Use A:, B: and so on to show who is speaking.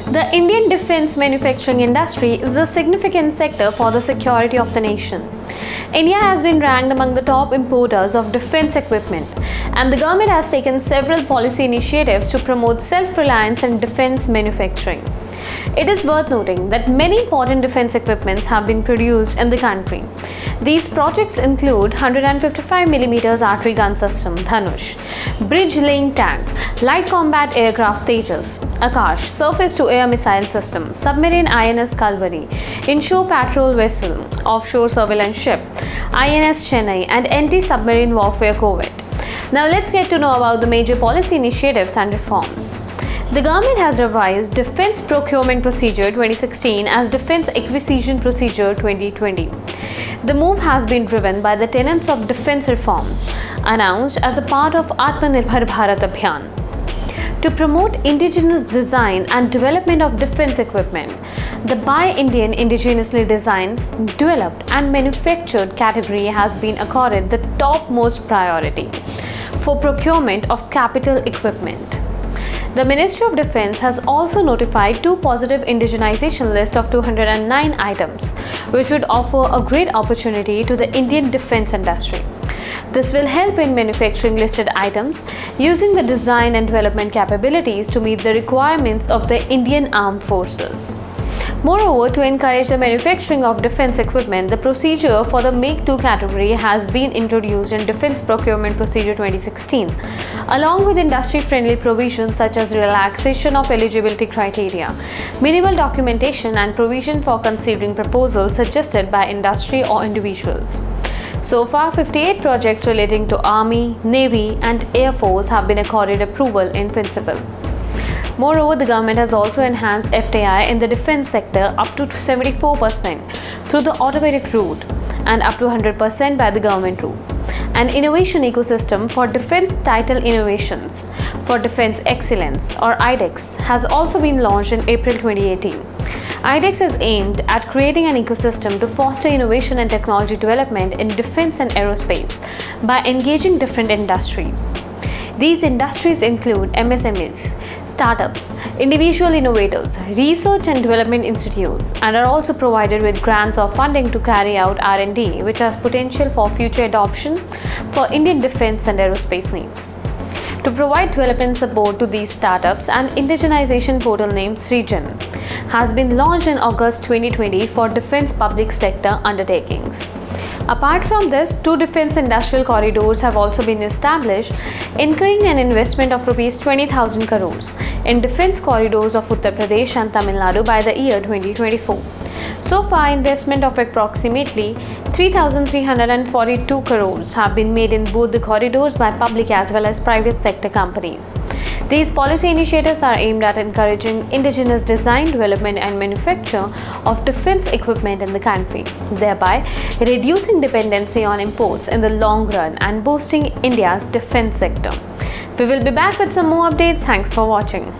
A: The Indian defense manufacturing industry is a significant sector for the security of the nation. India has been ranked among the top importers of defense equipment, and the government has taken several policy initiatives to promote self-reliance in defense manufacturing. It is worth noting that many important defense equipments have been produced in the country. These projects include 155mm artillery gun system Dhanush, bridge-laying tank, light combat aircraft Tejas, Akash, surface-to-air missile system, submarine INS Kalvari, inshore patrol vessel, offshore surveillance ship, INS Chennai, and anti-submarine warfare corvette. Now let's get to know about the major policy initiatives and reforms. The government has revised Defence Procurement Procedure 2016 as Defence Acquisition Procedure 2020. The move has been driven by the tenets of defence reforms announced as a part of Atmanirbhar Bharat Abhiyan. To promote indigenous design and development of defence equipment, the Buy Indian indigenously designed, developed and manufactured category has been accorded the topmost priority for procurement of capital equipment. The Ministry of Defence has also notified two positive indigenization lists of 209 items, which would offer a great opportunity to the Indian defence industry. This will help in manufacturing listed items using the design and development capabilities to meet the requirements of the Indian Armed Forces. Moreover, to encourage the manufacturing of defense equipment, the procedure for the Make 2 category has been introduced in Defense Procurement Procedure 2016, along with industry-friendly provisions such as relaxation of eligibility criteria, minimal documentation, and provision for considering proposals suggested by industry or individuals. So far, 58 projects relating to Army, Navy, and Air Force have been accorded approval in principle. Moreover, the government has also enhanced FDI in the defense sector up to 74% through the automatic route and up to 100% by the government route. An innovation ecosystem for defense title innovations for defense excellence or IDEX has also been launched in April 2018. IDEX is aimed at creating an ecosystem to foster innovation and technology development in defense and aerospace by engaging different industries. These industries include MSMEs, startups, individual innovators, research and development institutes, and are also provided with grants or funding to carry out R&D, which has potential for future adoption for Indian defense and aerospace needs. To provide development support to these startups, an indigenization portal named Srijan has been launched in August 2020 for defense public sector undertakings. Apart from this, two defense industrial corridors have also been established, incurring an investment of Rs 20,000 crores in defense corridors of Uttar Pradesh and Tamil Nadu by the year 2024. So far, investment of approximately 3,342 crores have been made in both the corridors by public as well as private sector companies. These policy initiatives are aimed at encouraging indigenous design, development and manufacture of defense equipment in the country, thereby reducing dependency on imports in the long run and boosting India's defense sector. We will be back with some more updates. Thanks for watching.